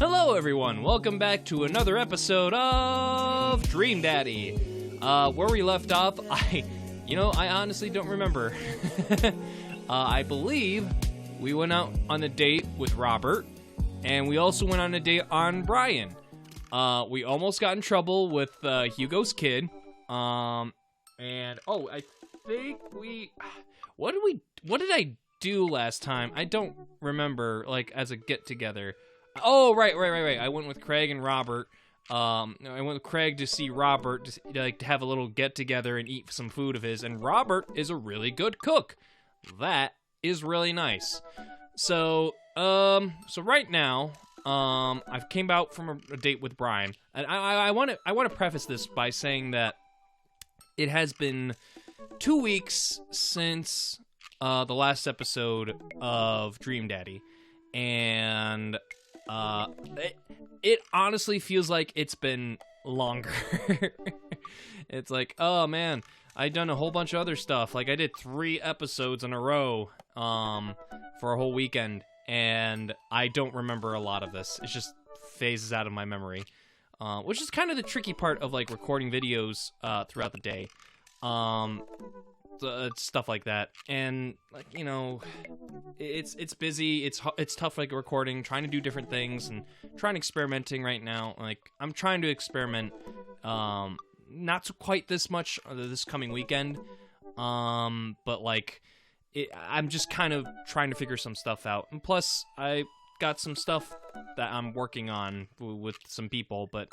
Hello everyone, welcome back to another episode of Dream Daddy. Where we left off, I honestly don't remember. I believe we went out on a date with Robert, and we also went on a date on Brian. We almost got in trouble with Hugo's kid, I think what did I do last time? I don't remember, like, as a get-together. Oh, right. I went with Craig and Robert. I went with Craig to see Robert, to have a little get-together and eat some food of his, and Robert is a really good cook. That is really nice. So right now, I've came out from a date with Brian, and I want to preface this by saying that it has been 2 weeks since the last episode of Dream Daddy, and it honestly feels like it's been longer. It's like, oh man, I've done a whole bunch of other stuff. Like, I did 3 episodes in a row for a whole weekend, and I don't remember a lot of this. It just phases out of my memory, which is kind of the tricky part of, like, recording videos throughout the day. Stuff like that, and, like, you know, it's busy, it's tough, like, recording, trying to do different things, and trying experimenting right now. Like, I'm trying to experiment, not quite this much this coming weekend, but, like, I'm just kind of trying to figure some stuff out, and plus, I got some stuff that I'm working on with some people, but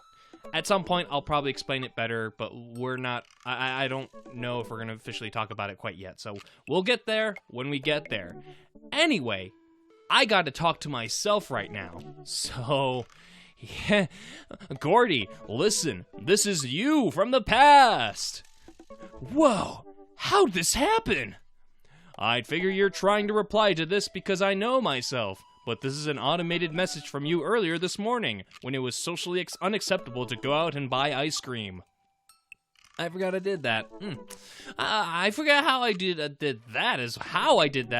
at some point, I'll probably explain it better, but I don't know if we're going to officially talk about it quite yet, so we'll get there when we get there. Anyway, I got to talk to myself right now, so, yeah. Gordy, listen, this is you from the past. Whoa, how'd this happen? I'd figure you're trying to reply to this because I know myself. But this is an automated message from you earlier this morning, when it was socially unacceptable to go out and buy ice cream. I forgot I did that. I forgot how I did that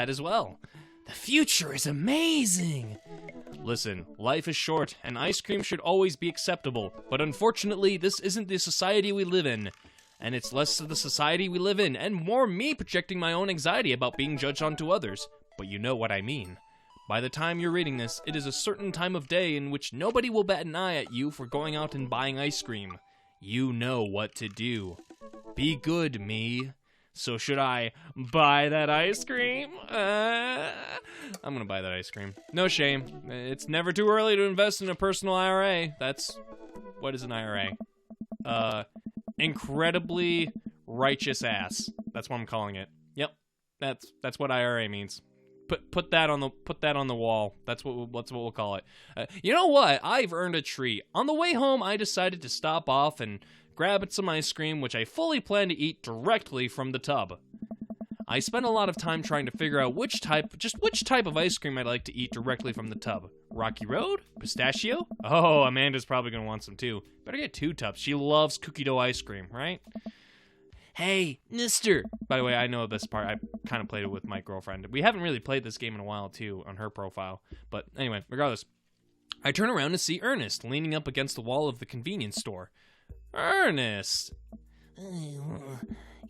as well. The future is amazing. Listen, life is short, and ice cream should always be acceptable. But unfortunately, this isn't the society we live in. And it's less of the society we live in, and more me projecting my own anxiety about being judged onto others. But you know what I mean. By the time you're reading this, it is a certain time of day in which nobody will bat an eye at you for going out and buying ice cream. You know what to do. Be good, me. So should I buy that ice cream? I'm gonna buy that ice cream. No shame. It's never too early to invest in a personal IRA. What is an IRA? Incredibly righteous ass. That's what I'm calling it. Yep. That's what IRA means. Put that on the wall. That's what we'll call it. You know what? I've earned a treat. On the way home, I decided to stop off and grab some ice cream, which I fully plan to eat directly from the tub. I spent a lot of time trying to figure out which type of ice cream I'd like to eat directly from the tub. Rocky Road? Pistachio? Oh, Amanda's probably gonna want some too. Better get 2 tubs. She loves cookie dough ice cream, right? Hey, mister. By the way, I know this part. I kind of played it with my girlfriend. We haven't really played this game in a while, too, on her profile. But anyway, regardless. I turn around to see Ernest leaning up against the wall of the convenience store. Ernest!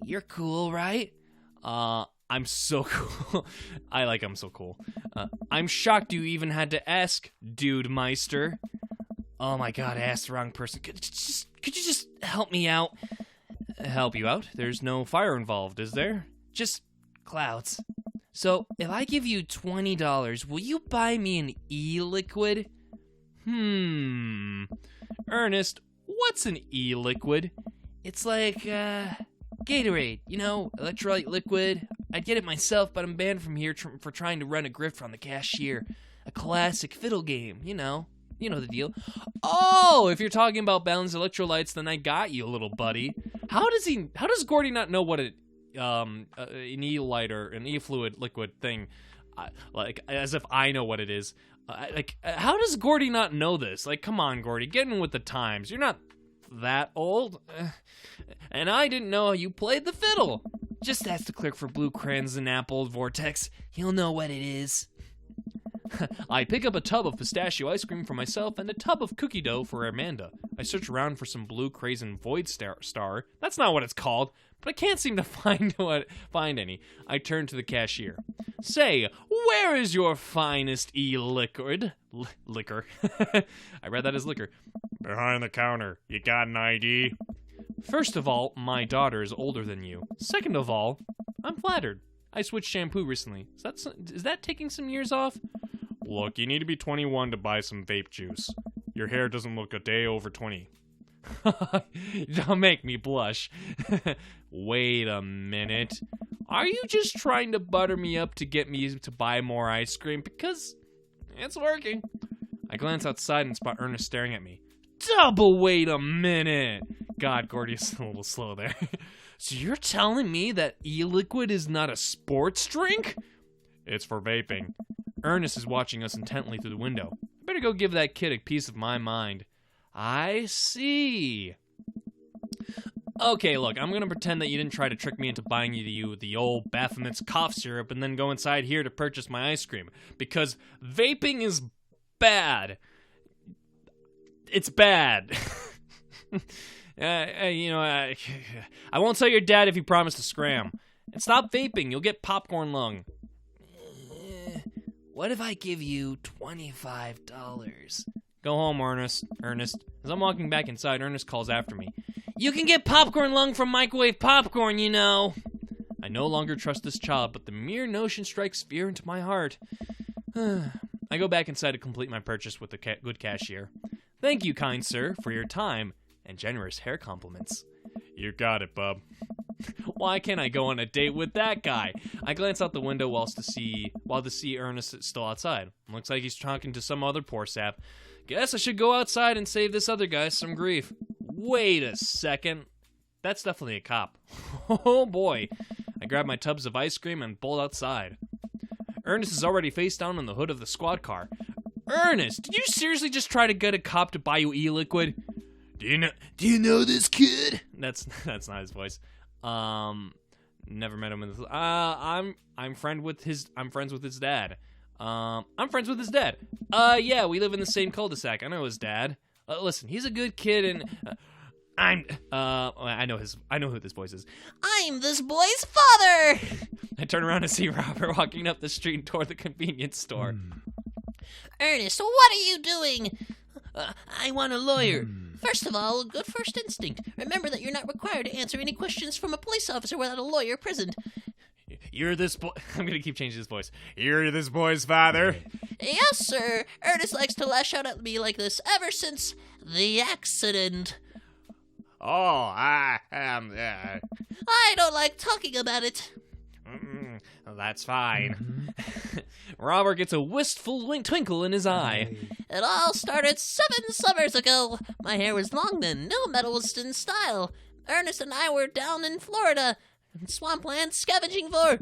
You're cool, right? I'm so cool. I'm so cool. I'm shocked you even had to ask, Dude Meister. Oh my god, I asked the wrong person. Could you just help me out? Help you out? There's no fire involved, is there? Just clouds. So, if I give you $20, will you buy me an e-liquid? Ernest, what's an e-liquid? It's like, Gatorade, you know, electrolyte liquid. I'd get it myself, but I'm banned from here for trying to run a grift on the cashier. A classic fiddle game, you know the deal. Oh, if you're talking about balanced electrolytes, then I got you, little buddy. How does Gordy not know what an e-light or an e-fluid liquid thing, like, as if I know what it is. How does Gordy not know this? Like, come on, Gordy, get in with the times. You're not that old. And I didn't know you played the fiddle. Just ask the clerk for Blue Crayons and Apple Vortex. He'll know what it is. I pick up a tub of pistachio ice cream for myself and a tub of cookie dough for Amanda. I search around for some blue Crazen Void Star. That's not what it's called, but I can't seem to find any. I turn to the cashier. Say, where is your finest liquor? I read that as liquor. Behind the counter. You got an ID? First of all, my daughter is older than you. Second of all, I'm flattered. I switched shampoo recently. Is that taking some years off? Look, you need to be 21 to buy some vape juice. Your hair doesn't look a day over 20. Don't make me blush. Wait a minute. Are you just trying to butter me up to get me to buy more ice cream? Because it's working. I glance outside and spot Ernest staring at me. Wait a minute. God, Gordy's a little slow there. So you're telling me that e-liquid is not a sports drink? It's for vaping. Ernest is watching us intently through the window. I better go give that kid a piece of my mind. I see. Okay, look, I'm gonna pretend that you didn't try to trick me into buying you the old Baphomet's cough syrup and then go inside here to purchase my ice cream. Because vaping is bad. It's bad. I won't tell your dad if you promise to scram. And stop vaping, you'll get popcorn lung. What if I give you $25? Go home, Ernest. As I'm walking back inside, Ernest calls after me. You can get popcorn lung from microwave popcorn, you know. I no longer trust this child, but the mere notion strikes fear into my heart. I go back inside to complete my purchase with the good cashier. Thank you, kind sir, for your time and generous hair compliments. You got it, bub. Why can't I go on a date with that guy? I glance out the window while to see Ernest is still outside. Looks like he's talking to some other poor sap. Guess I should go outside and save this other guy some grief. Wait a second. That's definitely a cop. Oh boy. I grab my tubs of ice cream and bolt outside. Ernest is already face down on the hood of the squad car. Ernest, did you seriously just try to get a cop to buy you e-liquid? Do you know this kid? That's not his voice. Never met him. I'm friends with his dad. I'm friends with his dad. Yeah, we live in the same cul-de-sac. I know his dad. Listen, he's a good kid, and I know who this voice is. I'm this boy's father. I turn around and see Robert walking up the street toward the convenience store. Ernest, what are you doing? I want a lawyer. First of all, good first instinct. Remember that you're not required to answer any questions from a police officer without a lawyer present. You're this boy. I'm going to keep changing his voice. You're this boy's father? Yes, sir. Ernest likes to lash out at me like this ever since the accident. Oh, I don't like talking about it. That's fine. Robert gets a wistful twinkle in his eye. It all started 7 summers ago. My hair was long then, no medalist in style. Ernest and I were down in Florida, swampland scavenging for...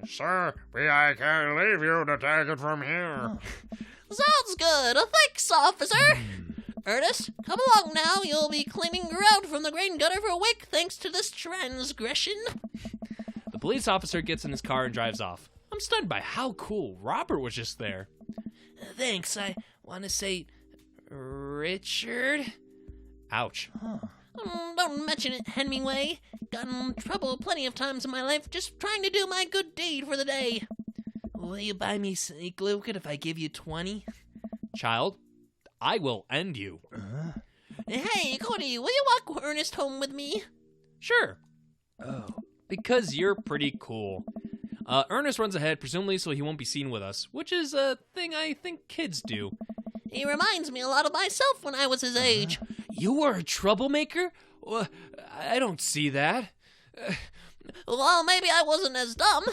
Sir, I can't leave you to take it from here. Sounds good. Thanks, officer. Ernest, come along now. You'll be cleaning ground from the grain gutter for a week thanks to this transgression. The police officer gets in his car and drives off. I'm stunned by how cool Robert was just there. Thanks, I want to say Richard? Ouch. Don't mention it, Hemingway. Got in trouble plenty of times in my life just trying to do my good deed for the day. Will you buy me snake liquid if I give you 20? Child, I will end you. Hey, Cody, will you walk Ernest home with me? Sure. Oh. Because you're pretty cool. Ernest runs ahead, presumably so he won't be seen with us, which is a thing I think kids do. He reminds me a lot of myself when I was his age. You were a troublemaker? Well, I don't see that. Well, maybe I wasn't as dumb.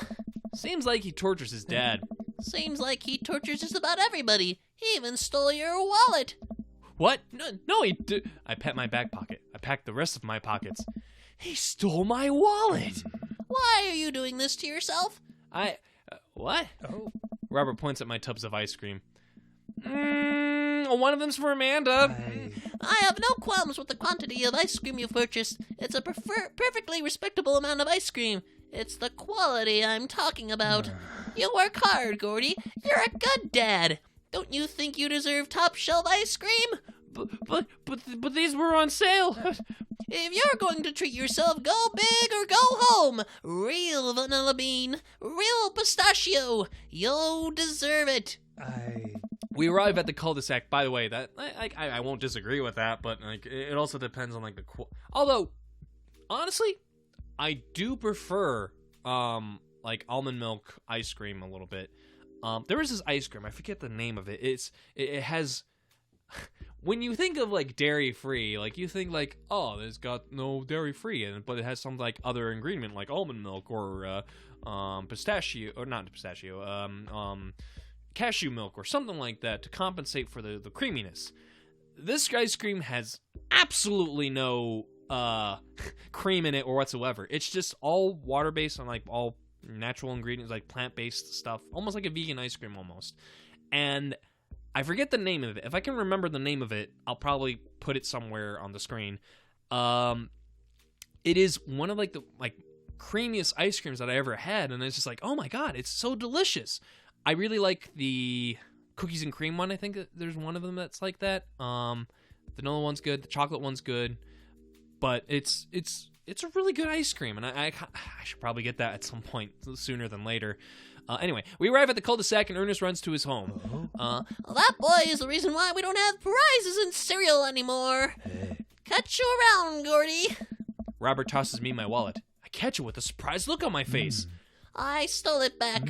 Seems like he tortures his dad. Seems like he tortures just about everybody. He even stole your wallet. What? No, he did. I pat my back pocket. I packed the rest of my pockets. He stole my wallet. Why are you doing this to yourself? What? Oh. Robert points at my tubs of ice cream. One of them's for Amanda. I have no qualms with the quantity of ice cream you've purchased. It's a perfectly respectable amount of ice cream. It's the quality I'm talking about. You work hard, Gordy. You're a good dad. Don't you think you deserve top shelf ice cream? But these were on sale. If you're going to treat yourself, go big or go home. Real vanilla bean, real pistachio. You'll deserve it. We arrive at the cul-de-sac. By the way, that I won't disagree with that, but like it also depends on like the although honestly, I do prefer like almond milk ice cream a little bit. There is this ice cream, I forget the name of it. It has when you think of like dairy free, like you think like, oh, there's got no dairy free in it, but it has some like other ingredient like almond milk or pistachio, or not pistachio, cashew milk or something like that to compensate for the creaminess. This ice cream has absolutely no cream in it or whatsoever. It's just all water based on like all natural ingredients, like plant based stuff, almost like a vegan ice cream almost. And I forget the name of it. If I can remember the name of it, I'll probably put it somewhere on the screen. It is one of like the creamiest ice creams that I ever had, and it's just like, oh my god, it's so delicious. I really like the cookies and cream one. I think there's one of them that's like that. The vanilla one's good. The chocolate one's good. But it's a really good ice cream, and I should probably get that at some point sooner than later. Anyway, we arrive at the cul-de-sac, and Ernest runs to his home. That boy is the reason why we don't have prizes in cereal anymore. Catch you around, Gordy. Robert tosses me my wallet. I catch it with a surprised look on my face. I stole it back.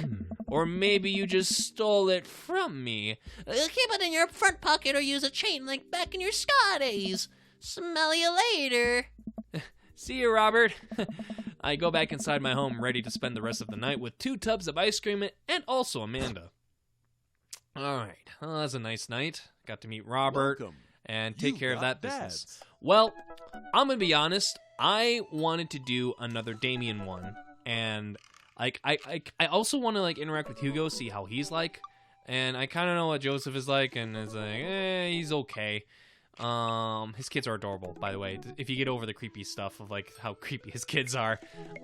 Or maybe you just stole it from me. Keep it in your front pocket or use a chain link back in your ska days. Smell you later. See you, Robert. I go back inside my home ready to spend the rest of the night with 2 tubs of ice cream and also Amanda. All right. Well, that's a nice night. Got to meet Robert and take care of that business. Well, I'm going to be honest. I wanted to do another Damien one. And like I also want to like interact with Hugo, see how he's like. And I kind of know what Joseph is like, and it's like, he's okay. His kids are adorable, by the way, if you get over the creepy stuff of like how creepy his kids are.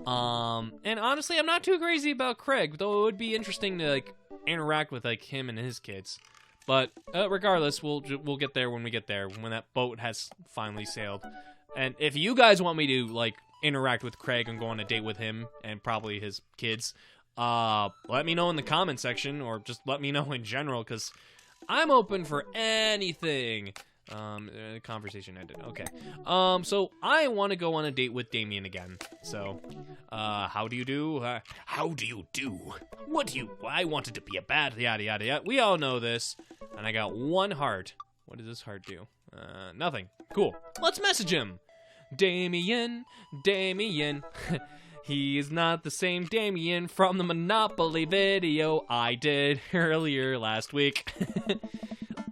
And honestly, I'm not too crazy about Craig, though it would be interesting to like interact with like him and his kids. But regardless, we'll get there when we get there, when that boat has finally sailed. And if you guys want me to like interact with Craig and go on a date with him and probably his kids, let me know in the comment section, or just let me know in general, because I'm open for anything. The conversation ended. Okay. So I want to go on a date with Damien again. So, how do you do? How do you do? What do you? I wanted to be a bad yada yada yada. We all know this. And I got 1 heart. What does this heart do? Nothing. Cool. Let's message him. Damien. He's not the same Damien from the Monopoly video I did earlier last week.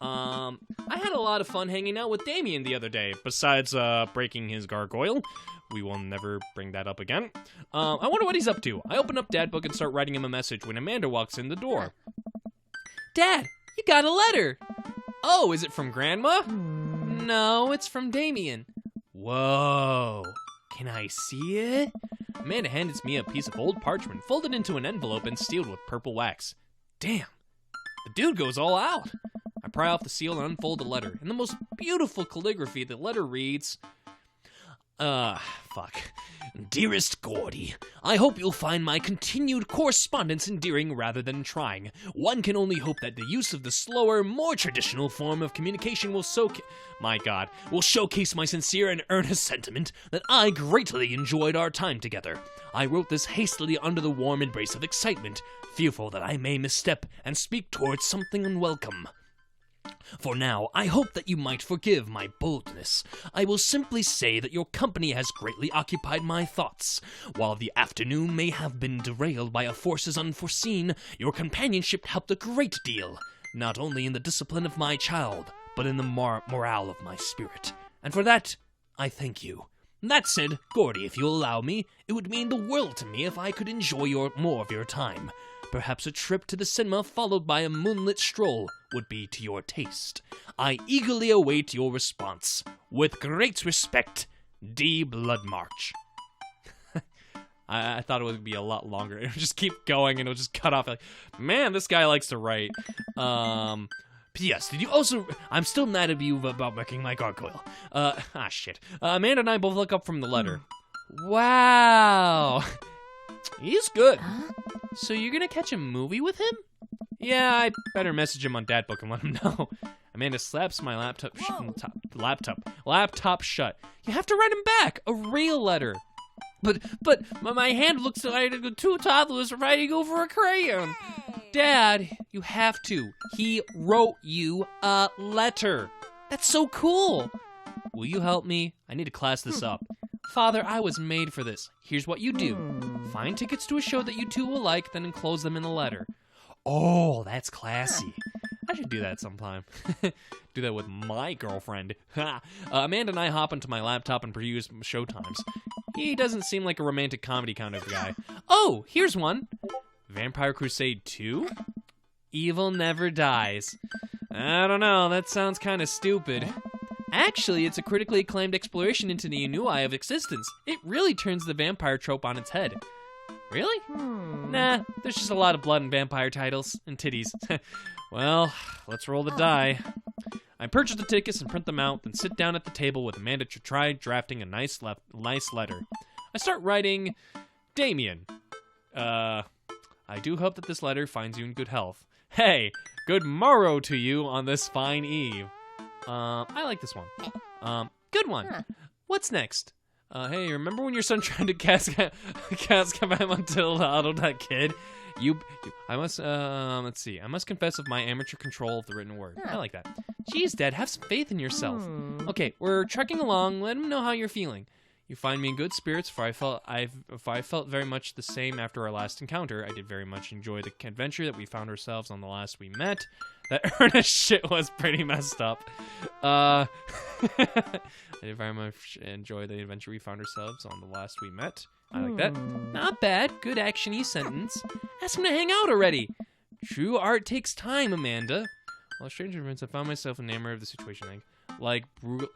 I had a lot of fun hanging out with Damien the other day, besides breaking his gargoyle. We will never bring that up again. I wonder what he's up to. I open up Dad Book and start writing him a message when Amanda walks in the door. Dad, you got a letter. Oh, is it from Grandma? No, it's from Damien. Whoa, can I see it? Amanda hands me a piece of old parchment folded into an envelope and sealed with purple wax. Damn, the dude goes all out. I pry off the seal and unfold the letter. In the most beautiful calligraphy, the letter reads, Dearest Gordy, I hope you'll find my continued correspondence endearing rather than trying. One can only hope that the use of the slower, more traditional form of communication will showcase my sincere and earnest sentiment that I greatly enjoyed our time together. I wrote this hastily under the warm embrace of excitement, fearful that I may misstep and speak towards something unwelcome. For now, I hope that you might forgive my boldness. I will simply say that your company has greatly occupied my thoughts. While the afternoon may have been derailed by forces unforeseen, your companionship helped a great deal, not only in the discipline of my child, but in the morale of my spirit. And for that, I thank you. That said, Gordy, if you'll allow me, it would mean the world to me if I could enjoy more of your time. Perhaps a trip to the cinema followed by a moonlit stroll would be to your taste. I eagerly await your response. With great respect, D. Bloodmarch. I thought it would be a lot longer. It would just keep going, and it would just cut off. Like, man, this guy likes to write. P.S. Did you also... I'm still mad at you about wrecking my gargoyle. Shit. Amanda and I both look up from the letter. Wow. He's good. Huh? So you're gonna catch a movie with him? Yeah, I better message him on Dadbook and let him know. Amanda slaps my laptop shut. You have to write him back. A real letter. But my hand looks like two toddlers writing over a crayon. Dad, you have to. He wrote you a letter. That's so cool. Will you help me? I need to class this up. Father, I was made for this. Here's what you do. Find tickets to a show that you two will like, then enclose them in the letter. Oh, that's classy. I should do that sometime. Do that with my girlfriend. Amanda and I hop into my laptop and peruse showtimes. He doesn't seem like a romantic comedy kind of guy. Oh, here's one. Vampire Crusade 2? Evil Never Dies. I don't know, that sounds kind of stupid. Actually, it's a critically acclaimed exploration into the ennui of existence. It really turns the vampire trope on its head. Really? Nah, there's just a lot of blood in vampire titles and titties. Well, let's roll the die. I purchase the tickets and print them out, then sit down at the table with Amanda to try drafting a nice letter. I start writing, Damien. I do hope that this letter finds you in good health. Hey, good morrow to you on this fine eve. I like this one. Good one. What's next? Hey, remember when your son tried to cast Kabam until that kid? I must, let's see. I must confess of my amateur control of the written word. I like that. Jeez, Dad, have some faith in yourself. Okay, we're trekking along. Let him know how you're feeling. You find me in good spirits, for I felt very much the same after our last encounter. I did very much enjoy the adventure that we found ourselves on the last we met. That earnest shit was pretty messed up. I did very much enjoy the adventure we found ourselves on the last we met. I like that. Not bad. Good action-y sentence. Ask him to hang out already. True art takes time, Amanda. Well, stranger events, I found myself enamored of the situation. Like Brueggel's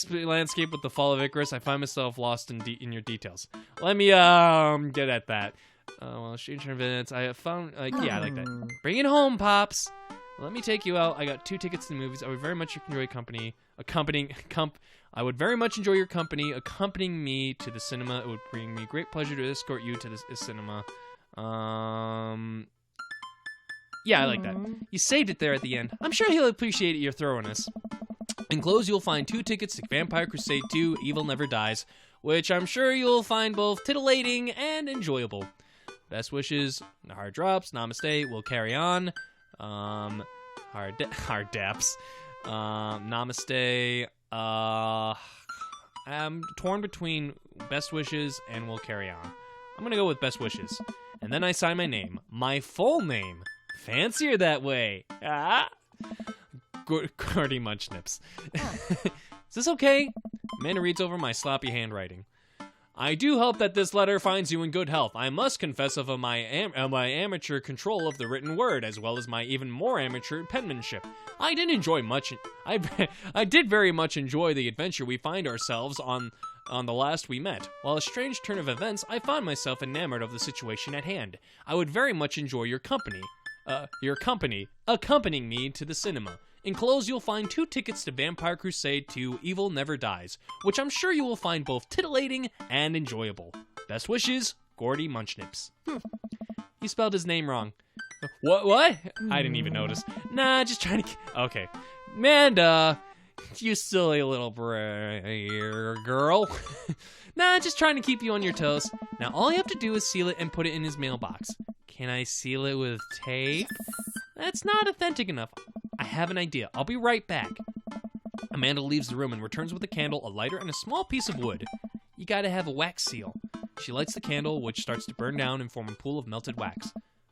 landscape with the fall of Icarus, I find myself lost in your details. Let me get at that. Well, stranger events, I have found yeah, I like that. Bring it home, Pops. Let me take you out. I got 2 tickets to the movies. I would very much enjoy I would very much enjoy your company accompanying me to the cinema. It would bring me great pleasure to escort you to the cinema. Yeah, I like that. You saved it there at the end. I'm sure he'll appreciate your thoroughness. Enclosed, you'll find 2 tickets to Vampire Crusade 2, Evil Never Dies, which I'm sure you'll find both titillating and enjoyable. Best wishes, hard drops, namaste, we'll carry on. Hard daps. Namaste. I'm torn between best wishes and we'll carry on. I'm gonna go with best wishes. And then I sign my name. My full name. Fancier that way. Gordy Munchnips. Is this okay? Amanda reads over my sloppy handwriting. I do hope that this letter finds you in good health. I must confess of my amateur control of the written word, as well as my even more amateur penmanship. I did very much enjoy the adventure we find ourselves on the last we met. While a strange turn of events, I found myself enamored of the situation at hand. I would very much enjoy your company accompanying me to the cinema. Enclosed, you'll find 2 tickets to Vampire Crusade 2, Evil Never Dies, which I'm sure you will find both titillating and enjoyable. Best wishes, Gordy Munchnips. He spelled his name wrong. What? I didn't even notice. Nah, just trying to... Okay. Amanda, you silly little girl. Nah, just trying to keep you on your toes. Now, all you have to do is seal it and put it in his mailbox. Can I seal it with tape? That's not authentic enough. I have an idea. I'll be right back. Amanda leaves the room and returns with a candle, a lighter, and a small piece of wood. You gotta have a wax seal. She lights the candle, which starts to burn down and form a pool of melted wax.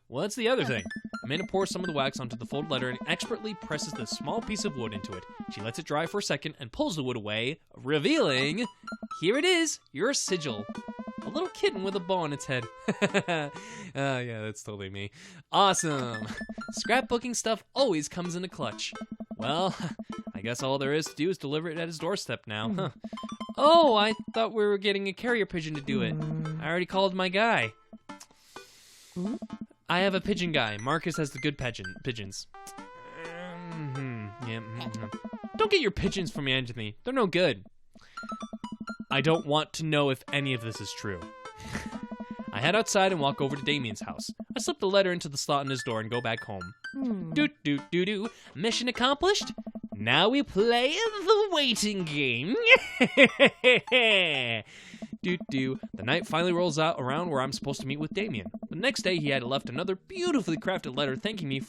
Well, that's the other thing. Amanda pours some of the wax onto the folded letter and expertly presses the small piece of wood into it. She lets it dry for a second and pulls the wood away, revealing... Here it is, your sigil. A little kitten with a bow on its head. Yeah, that's totally me. Awesome. Scrapbooking stuff always comes in a clutch. Well, I guess all there is to do is deliver it at his doorstep now. Oh, I thought we were getting a carrier pigeon to do it. I already called my guy. I have a pigeon guy. Marcus has the good pigeons. Don't get your pigeons from me, Anthony. They're no good. I don't want to know if any of this is true. I head outside and walk over to Damien's house. I slip the letter into the slot in his door and go back home. Do. Mission accomplished? Now we play the waiting game. The night finally rolls out around where I'm supposed to meet with Damien. The next day, he had left another beautifully crafted letter thanking me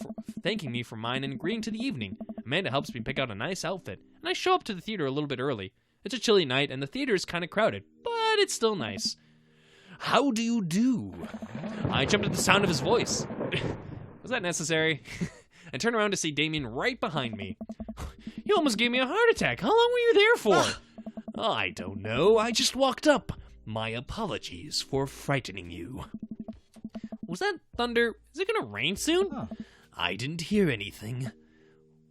for mine and agreeing to the evening. Amanda helps me pick out a nice outfit, and I show up to the theater a little bit early. It's a chilly night, and the theater is kind of crowded, but it's still nice. How do you do? I jumped at the sound of his voice. Was that necessary? I turn around to see Damien right behind me. You almost gave me a heart attack. How long were you there for? I don't know. I just walked up. My apologies for frightening you. Was that thunder? Is it gonna rain soon? I didn't hear anything.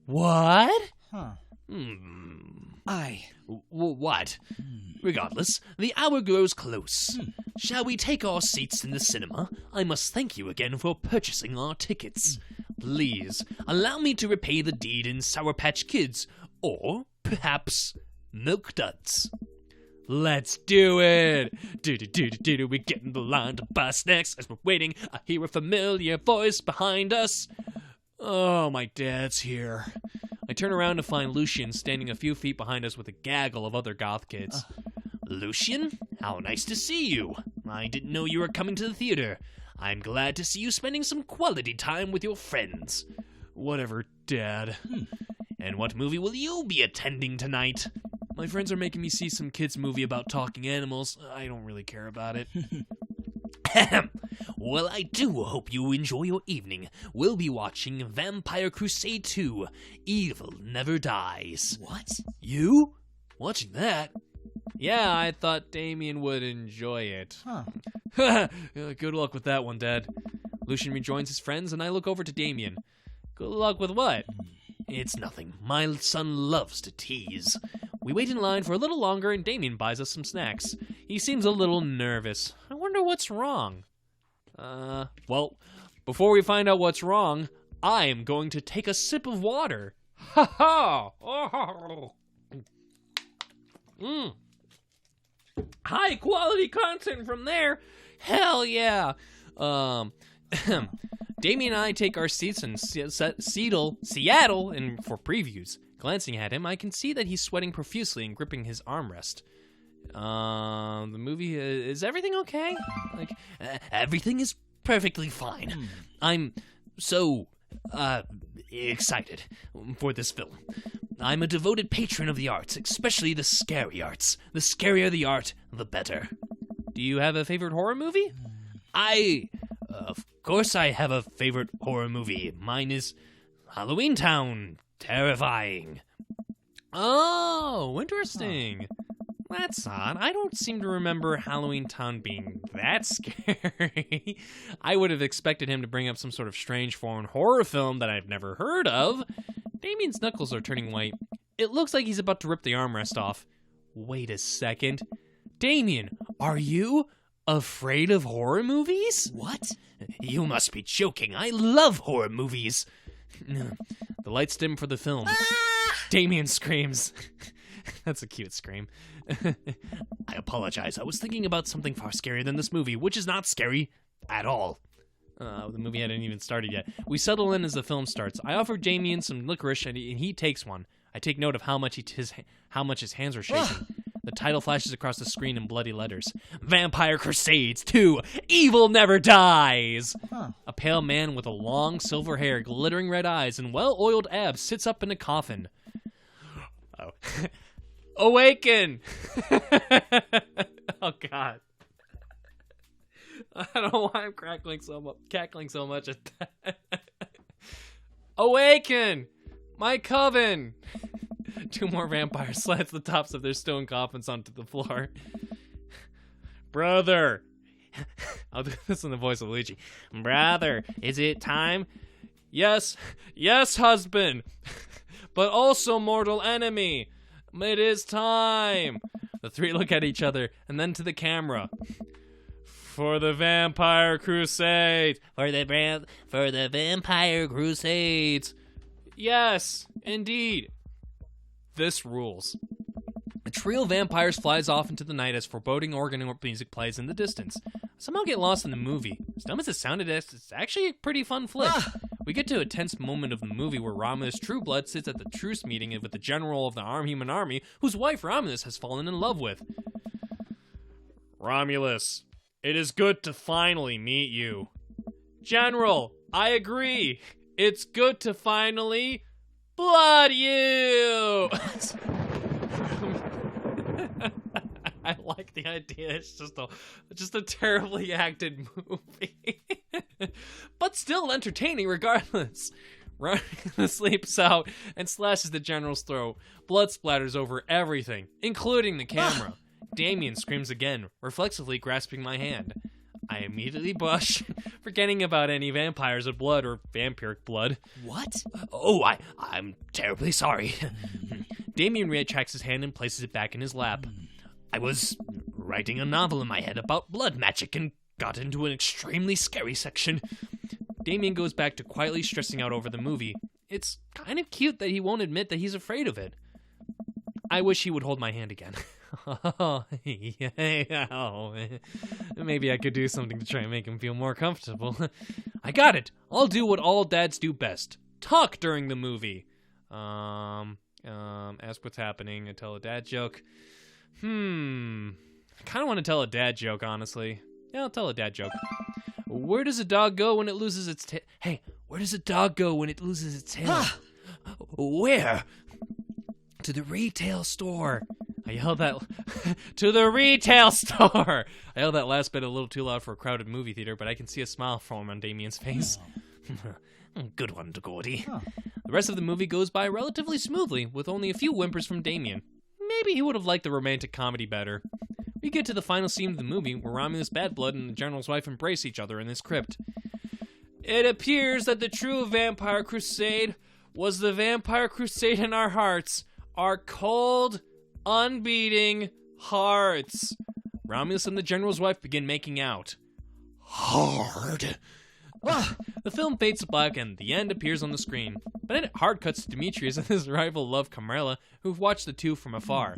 What? What? Regardless, the hour grows close. Shall we take our seats in the cinema? I must thank you again for purchasing our tickets. Please, allow me to repay the deed in Sour Patch Kids, or perhaps Milk Duds. Let's do it! We get in the line to buy snacks. As we're waiting, I hear a familiar voice behind us. Oh, my dad's here. I turn around to find Lucian standing a few feet behind us with a gaggle of other goth kids. Lucian, how nice to see you. I didn't know you were coming to the theater. I'm glad to see you spending some quality time with your friends. Whatever, Dad. And what movie will you be attending tonight? My friends are making me see some kids' movie about talking animals. I don't really care about it. Well, I do hope you enjoy your evening. We'll be watching Vampire Crusade 2, Evil Never Dies. What? You? Watching that? Yeah, I thought Damien would enjoy it. Good luck with that one, Dad. Lucian rejoins his friends, and I look over to Damien. Good luck with what? It's nothing. My son loves to tease. We wait in line for a little longer, and Damien buys us some snacks. He seems a little nervous. I wonder what's wrong. Well, before we find out what's wrong, I am going to take a sip of water. Ha ha! High quality content from there. Hell yeah. Damien and I take our seats in Seattle and for previews. Glancing at him, I can see that he's sweating profusely and gripping his armrest. The movie, is everything okay? Everything is perfectly fine. I'm so, excited for this film. I'm a devoted patron of the arts, especially the scary arts. The scarier the art, the better. Do you have a favorite horror movie? Of course I have a favorite horror movie. Mine is Halloween Town. Terrifying. Oh, interesting. That's odd. I don't seem to remember Halloween Town being that scary. I would have expected him to bring up some sort of strange foreign horror film that I've never heard of. Damien's knuckles are turning white. It looks like he's about to rip the armrest off. Wait a second. Damien, are you afraid of horror movies? What? You must be joking. I love horror movies. The lights dim for the film. Damien screams. That's a cute scream. I apologize. I was thinking about something far scarier than this movie, which is not scary at all. The movie hadn't even started yet. We settle in as the film starts. I offer Damien some licorice, and he takes one. I take note of how much his hands are shaking. The title flashes across the screen in bloody letters. Vampire Crusades 2, Evil Never Dies! A pale man with a long silver hair, glittering red eyes, and well-oiled abs sits up in a coffin. Oh. Awaken! Oh, God. I don't know why I'm cackling so much at that. Awaken! My coven! Two more vampires slats the tops of their stone coffins onto the floor. Brother! I'll do this in the voice of Luigi. Brother, is it time? Yes, husband! But also mortal enemy! It is time! The three look at each other and then to the camera. For the Vampire Crusade. For the Vampire Crusades. Yes, indeed. This rules. A trio of vampires flies off into the night as foreboding organ music plays in the distance. Somehow get lost in the movie. As dumb as it sounded, it's actually a pretty fun flick. We get to a tense moment of the movie where Romulus Trueblood sits at the truce meeting with the general of the human army, whose wife Romulus has fallen in love with. Romulus, it is good to finally meet you. General, I agree. It's good to finally blood you. I like the idea. It's just a terribly acted movie, but still entertaining regardless. Romulus leaps out and slashes the general's throat. Blood splatters over everything, including the camera. Damien screams again, reflexively grasping my hand. I immediately blush, forgetting about any vampires of blood or vampiric blood. What? I'm terribly sorry. Damien retracts his hand and places it back in his lap. I was writing a novel in my head about blood magic and got into an extremely scary section. Damien goes back to quietly stressing out over the movie. It's kind of cute that he won't admit that he's afraid of it. I wish he would hold my hand again. Maybe I could do something to try and make him feel more comfortable. I got it. I'll do what all dads do best. Talk during the movie. Ask what's happening and tell a dad joke. I kind of want to tell a dad joke, honestly. Yeah, I'll tell a dad joke. Where does a dog go when it loses its tail? Hey, where does a dog go when it loses its tail? Where? To the retail store. I yelled that. To the retail store. I yelled that last bit a little too loud for a crowded movie theater, but I can see a smile form on Damien's face. Good one, Gordy. The rest of the movie goes by relatively smoothly, with only a few whimpers from Damien. Maybe he would have liked the romantic comedy better. We get to the final scene of the movie, where Romulus Badblood and the General's wife embrace each other in this crypt. It appears that the true Vampire Crusade was the Vampire Crusade in our hearts. Our cold, unbeating hearts. Romulus and the General's wife begin making out. Hard. The film fades to black and the end appears on the screen. But then it hard cuts to Demetrius and his rival love Camarilla, who've watched the two from afar.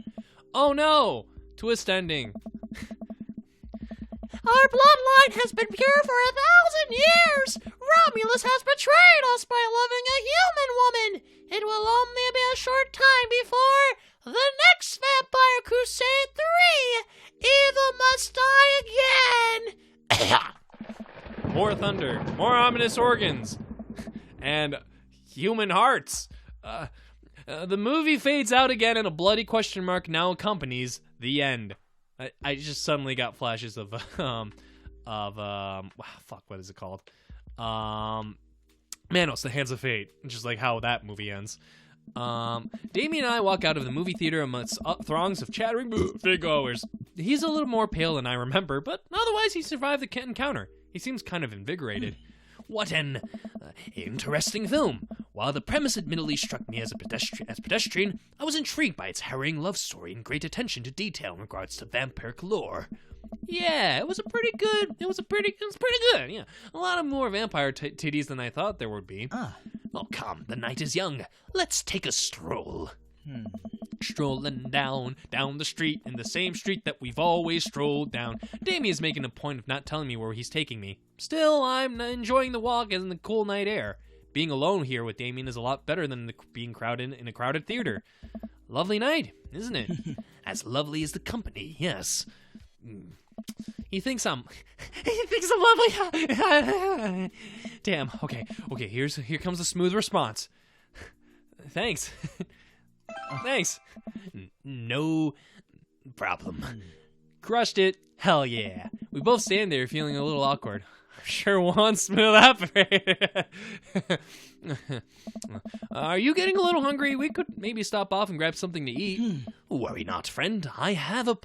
Oh no! Twist ending. Our bloodline has been pure for 1,000 years. Romulus has betrayed us by loving a human woman. It will only be a short time before the next Vampire Crusade 3. Evil must die again. More thunder, more ominous organs, and human hearts. The movie fades out again and a bloody question mark now accompanies the end. I just suddenly got flashes of what is it called? Manos, The Hands of Fate, just like how that movie ends. Damien and I walk out of the movie theater amongst throngs of chattering moviegoers. He's a little more pale than I remember, but otherwise he survived the encounter. He seems kind of invigorated. What an interesting film. While the premise admittedly struck me as pedestrian, I was intrigued by its harrowing love story and great attention to detail in regards to vampiric lore. Yeah, it was pretty good. Yeah, a lot of more vampire titties than I thought there would be. Oh, come, the night is young. Let's take a stroll. Strolling down the street, in the same street that we've always strolled down. Damien's making a point of not telling me where he's taking me. Still, I'm enjoying the walk and the cool night air. Being alone here with Damien is a lot better than being crowded in a crowded theater. Lovely night, isn't it? As lovely as the company, yes. He thinks I'm lovely. Damn, okay, here comes a smooth response. Thanks. Thanks. No problem. Crushed it. Hell yeah. We both stand there feeling a little awkward. Sure one smooth operator. Are you getting a little hungry? We could maybe stop off and grab something to eat. Worry not, friend. I have a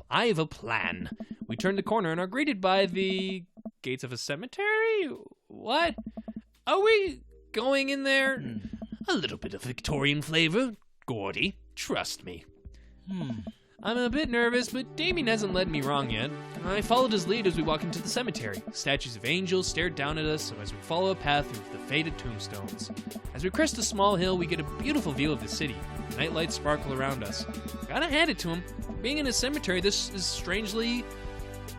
plan. We turn the corner and are greeted by the gates of a cemetery? What? Are we going in there? A little bit of Victorian flavor. Gordy, trust me. I'm a bit nervous, but Damien hasn't led me wrong yet. I followed his lead as we walk into the cemetery. Statues of angels stared down at us as we follow a path through the faded tombstones. As we crest a small hill, we get a beautiful view of the city. Night lights sparkle around us. Gotta hand it to him. Being in a cemetery, this is strangely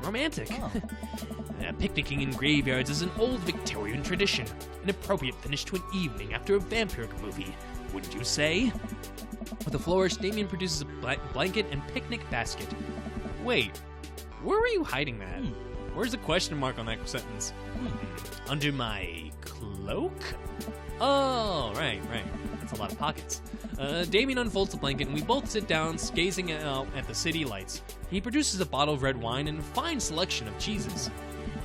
romantic. Oh. Picnicking in graveyards is an old Victorian tradition, an appropriate finish to an evening after a vampire movie, wouldn't you say? With a flourish, Damien produces a blanket and picnic basket. Wait, where were you hiding that? Where's the question mark on that sentence? Under my cloak? Oh, right. That's a lot of pockets. Damien unfolds the blanket and we both sit down, gazing out at the city lights. He produces a bottle of red wine and a fine selection of cheeses.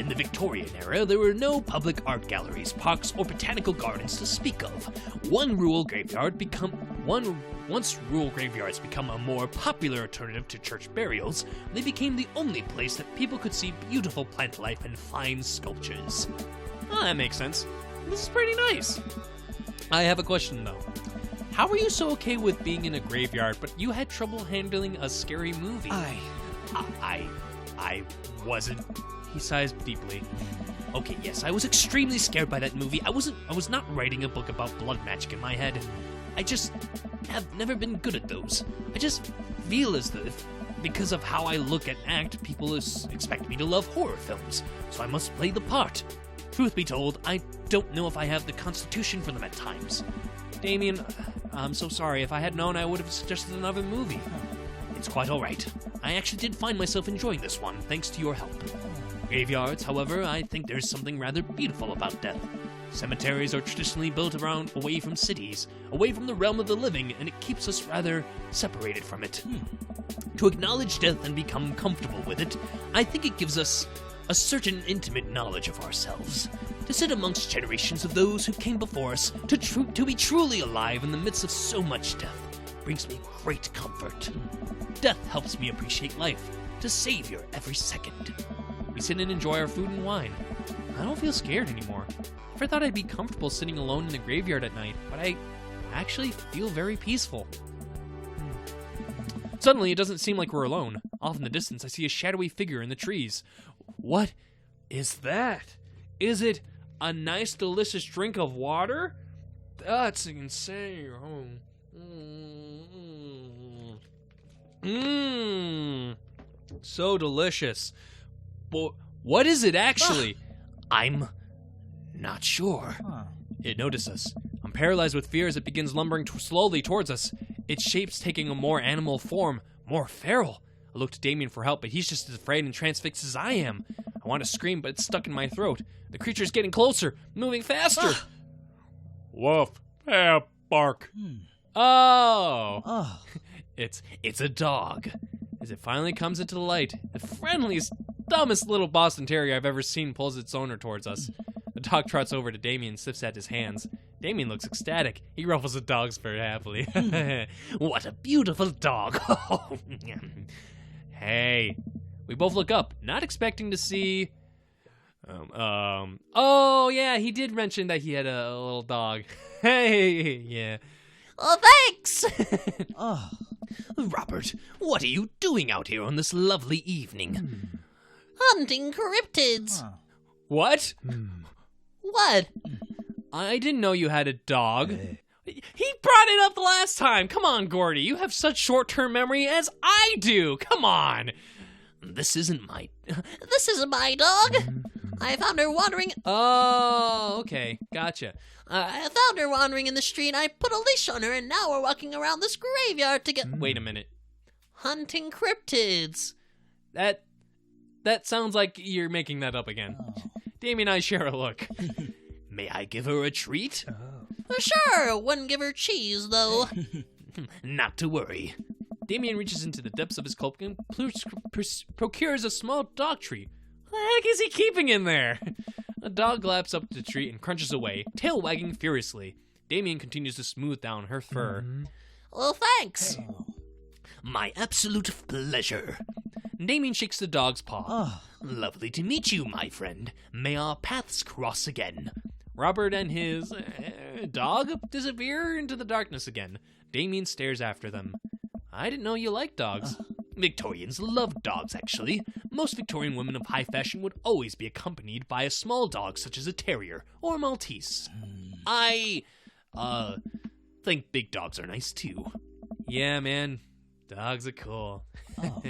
In the Victorian era, there were no public art galleries, parks, or botanical gardens to speak of. Once rural graveyards become a more popular alternative to church burials, they became the only place that people could see beautiful plant life and fine sculptures. Oh, that makes sense. This is pretty nice. I have a question, though. How were you so okay with being in a graveyard, but you had trouble handling a scary movie? I wasn't. He sighs deeply. Okay, yes, I was extremely scared by that movie. I was not writing a book about blood magic in my head. I just have never been good at those. I just feel as if, because of how I look and act, people expect me to love horror films, so I must play the part. Truth be told, I don't know if I have the constitution for them at times. Damien, I'm so sorry. If I had known, I would have suggested another movie. It's quite all right. I actually did find myself enjoying this one, thanks to your help. Graveyards, however, I think there's something rather beautiful about death. Cemeteries are traditionally built away from cities, away from the realm of the living, and it keeps us rather separated from it. To acknowledge death and become comfortable with it, I think it gives us a certain intimate knowledge of ourselves. To sit amongst generations of those who came before us, to be truly alive in the midst of so much death, brings me great comfort. Death helps me appreciate life, to savor every second. We sit and enjoy our food and wine. I don't feel scared anymore. Never thought I'd be comfortable sitting alone in the graveyard at night, but I actually feel very peaceful. Suddenly, it doesn't seem like we're alone. Off in the distance, I see a shadowy figure in the trees. What is that? Is it a nice, delicious drink of water? That's insane. So delicious. But what is it actually? I'm not sure. It noticed us. I'm paralyzed with fear as it begins lumbering slowly towards us. Its shape's taking a more animal form, more feral. I look to Damien for help, but he's just as afraid and transfixed as I am. I want to scream, but it's stuck in my throat. The creature's getting closer, moving faster. Woof. Bark. Oh. It's a dog. As it finally comes into the light, the friendliest, dumbest little Boston Terrier I've ever seen pulls its owner towards us. The dog trots over to Damien and sniffs at his hands. Damien looks ecstatic. He ruffles the dog's fur happily. What a beautiful dog. Hey. We both look up, not expecting to see... Oh, yeah, he did mention that he had a little dog. Hey, yeah. Oh, thanks! Robert, what are you doing out here on this lovely evening? Hunting cryptids. What? What? I didn't know you had a dog. He brought it up the last time. Come on, Gordy. You have such short-term memory as I do. Come on. This isn't my dog. I found her wandering. Oh, okay. Gotcha. I found her wandering in the street. I put a leash on her, and now we're walking around this graveyard together. Wait a minute. Hunting cryptids. That sounds like you're making that up again. Damien and I share a look. May I give her a treat? Sure. Wouldn't give her cheese, though. Not to worry. Damien reaches into the depths of his cloak and procures a small dog treat. What the heck is he keeping in there? A dog laps up to the tree and crunches away, tail wagging furiously. Damien continues to smooth down her fur. Well, thanks. My absolute pleasure. Damien shakes the dog's paw. Lovely to meet you, my friend. May our paths cross again. Robert and his dog disappear into the darkness again. Damien stares after them. I didn't know you liked dogs. Victorians love dogs, actually. Most Victorian women of high fashion would always be accompanied by a small dog such as a terrier or a Maltese. I think big dogs are nice too. Yeah, man. Dogs are cool. Oh.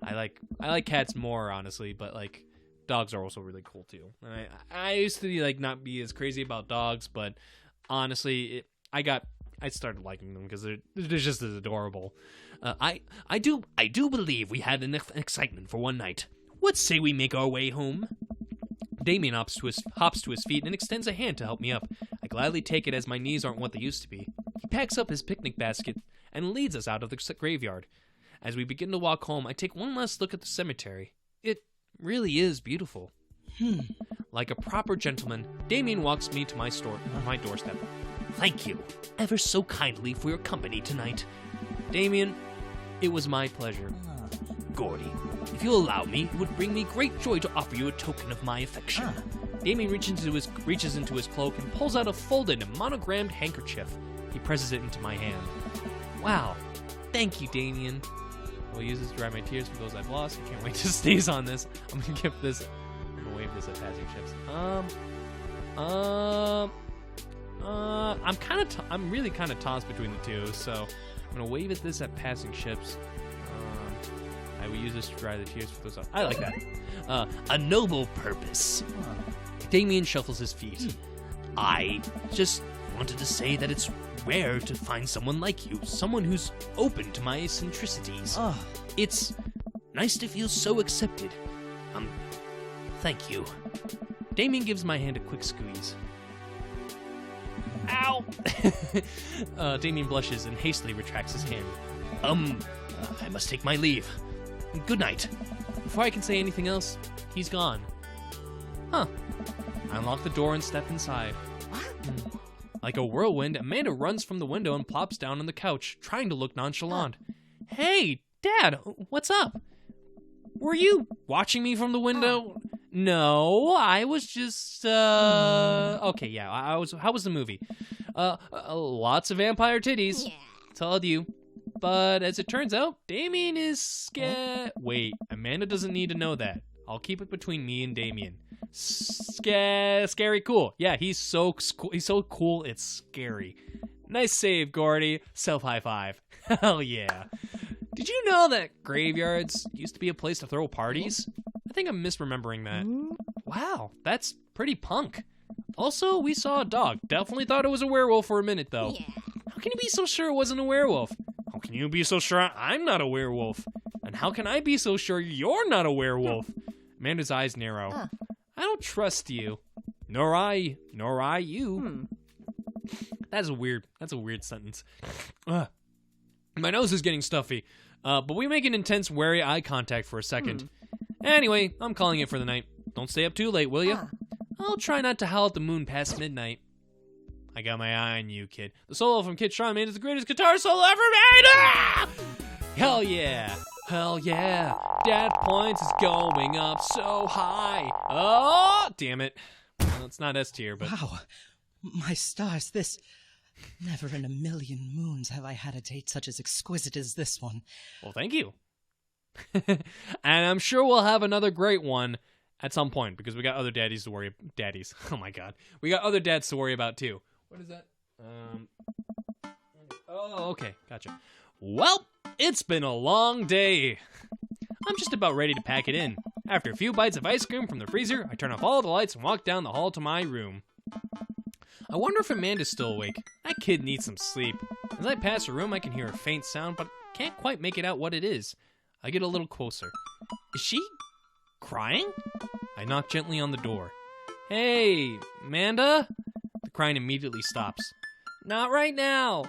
I like cats more, honestly, but like dogs are also really cool too. I used to like not be as crazy about dogs, but honestly, I started liking them because they're just as adorable. I do believe we had enough excitement for one night. What say we make our way home? Damien hops to his feet and extends a hand to help me up. I gladly take it as my knees aren't what they used to be. He packs up his picnic basket and leads us out of the graveyard. As we begin to walk home, I take one last look at the cemetery. It really is beautiful. Like a proper gentleman, Damien walks me to my doorstep. Thank you ever so kindly for your company tonight. Damien, it was my pleasure. Gordy, if you'll allow me, it would bring me great joy to offer you a token of my affection. Damien reaches into his cloak and pulls out a folded and monogrammed handkerchief. He presses it into my hand. Wow, thank you, Damien. I'll use this to dry my tears for those I've lost. I can't wait to sneeze on this. I'm gonna wave this at passing ships. I'm really kind of tossed between the two, so I'm gonna wave at this at passing ships. I will use this to dry the tears for those. I like that. A noble purpose. Damien shuffles his feet. I just wanted to say that it's rare to find someone like you, someone who's open to my eccentricities. It's nice to feel so accepted. Thank you. Damien gives my hand a quick squeeze. Ow! Damien blushes and hastily retracts his hand. I must take my leave. Good night. Before I can say anything else, he's gone. I unlock the door and step inside. Like a whirlwind, Amanda runs from the window and plops down on the couch, trying to look nonchalant. Hey, Dad, what's up? Were you watching me from the window? No, I was just, okay, yeah, how was the movie? Lots of vampire titties. Yeah. Told you. But as it turns out, Damien is scared. Wait, Amanda doesn't need to know that. I'll keep it between me and Damien. Scary cool. Yeah, he's so cool, it's scary. Nice save, Gordy. Self high five. Hell yeah. Did you know that graveyards used to be a place to throw parties? I think I'm misremembering that. Wow, that's pretty punk. Also, we saw a dog. Definitely thought it was a werewolf for a minute, though. Yeah. How can you be so sure it wasn't a werewolf? How can you be so sure I'm not a werewolf? And how can I be so sure you're not a werewolf? Amanda's eyes narrow. I don't trust you. Nor I you. That's a weird sentence. My nose is getting stuffy. But we make an intense, wary eye contact for a second. Anyway, I'm calling it for the night. Don't stay up too late, will ya? I'll try not to howl at the moon past midnight. I got my eye on you, kid. The solo from Kid Sean made is the greatest guitar solo ever made! Ah! Hell yeah! Hell yeah! Dad points is going up so high. Oh, damn it. Well, it's not S tier, but... Wow. My stars, this... Never in a million moons have I had a date such as exquisite as this one. Well, thank you. And I'm sure we'll have another great one at some point, because we got other daddies to worry... Daddies. Oh my god. We got other dads to worry about, too. What is that? Oh, okay. Gotcha. Well, it's been a long day. I'm just about ready to pack it in. After a few bites of ice cream from the freezer, I turn off all the lights and walk down the hall to my room. I wonder if Amanda's still awake. That kid needs some sleep. As I pass her room, I can hear a faint sound, but can't quite make it out what it is. I get a little closer. Is she crying? I knock gently on the door. Hey, Amanda? The crying immediately stops. Not right now.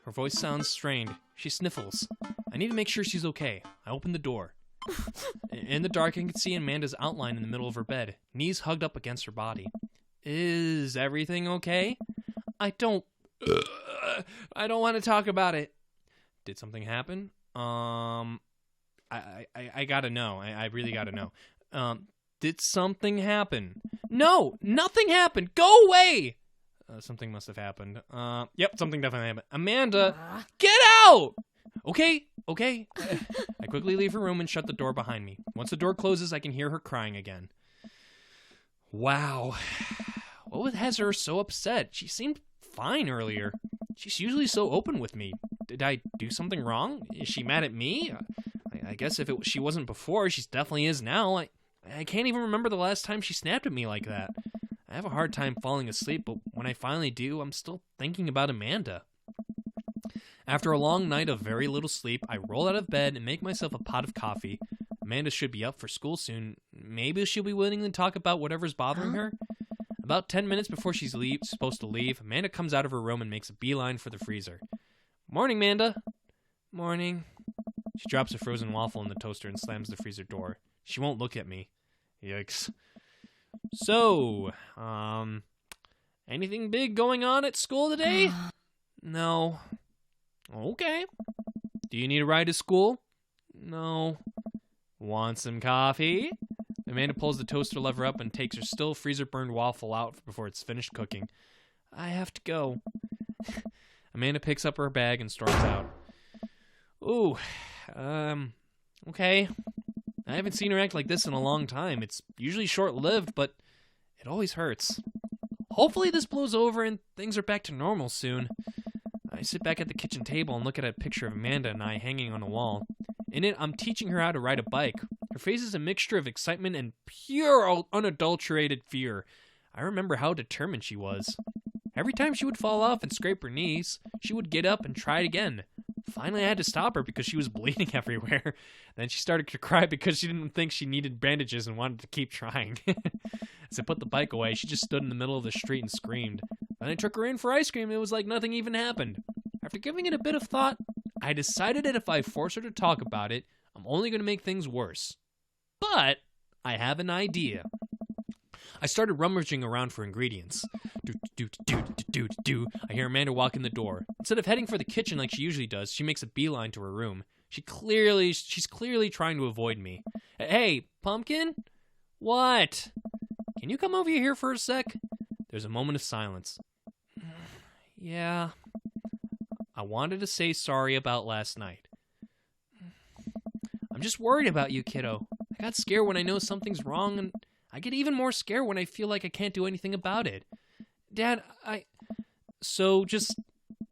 Her voice sounds strained. She sniffles. I need to make sure she's okay. I open the door. In the dark, I can see Amanda's outline in the middle of her bed, knees hugged up against her body. Is everything okay? I don't want to talk about it. Did something happen? I gotta know. I really gotta know. Did something happen? No, nothing happened. Go away! Something must have happened. Yep, something definitely happened. Amanda, get out! Okay, Okay. I quickly leave her room and shut the door behind me. Once the door closes, I can hear her crying again. Wow. What has her so upset? She seemed fine earlier. She's usually so open with me. Did I do something wrong? Is she mad at me? I guess if she wasn't before, she definitely is now. I can't even remember the last time she snapped at me like that. I have a hard time falling asleep, but when I finally do, I'm still thinking about Amanda. After a long night of very little sleep, I roll out of bed and make myself a pot of coffee. Amanda should be up for school soon. Maybe she'll be willing to talk about whatever's bothering her. About 10 minutes before she's supposed to leave, Amanda comes out of her room and makes a beeline for the freezer. Morning, Amanda. Morning. She drops a frozen waffle in the toaster and slams the freezer door. She won't look at me. Yikes. So, anything big going on at school today? No. Okay. Do you need a ride to school? No. Want some coffee? Amanda pulls the toaster lever up and takes her still freezer-burned waffle out before it's finished cooking. I have to go. Amanda picks up her bag and storms out. Ooh, okay. I haven't seen her act like this in a long time. It's usually short-lived, but it always hurts. Hopefully this blows over and things are back to normal soon. I sit back at the kitchen table and look at a picture of Amanda and I hanging on a wall. In it, I'm teaching her how to ride a bike. Her face is a mixture of excitement and pure, unadulterated fear. I remember how determined she was. Every time she would fall off and scrape her knees, she would get up and try it again. Finally, I had to stop her because she was bleeding everywhere. Then she started to cry because she didn't think she needed bandages and wanted to keep trying. As I put the bike away, she just stood in the middle of the street and screamed. When I took her in for ice cream, it was like nothing even happened. After giving it a bit of thought, I decided that if I force her to talk about it, I'm only going to make things worse. But I have an idea. I started rummaging around for ingredients. I hear Amanda walk in the door. Instead of heading for the kitchen like she usually does, she makes a beeline to her room. She's clearly trying to avoid me. Hey, Pumpkin? What? Can you come over here for a sec? There's a moment of silence. Yeah. I wanted to say sorry about last night. I'm just worried about you, kiddo. I got scared when I know something's wrong, and I get even more scared when I feel like I can't do anything about it. Dad, So just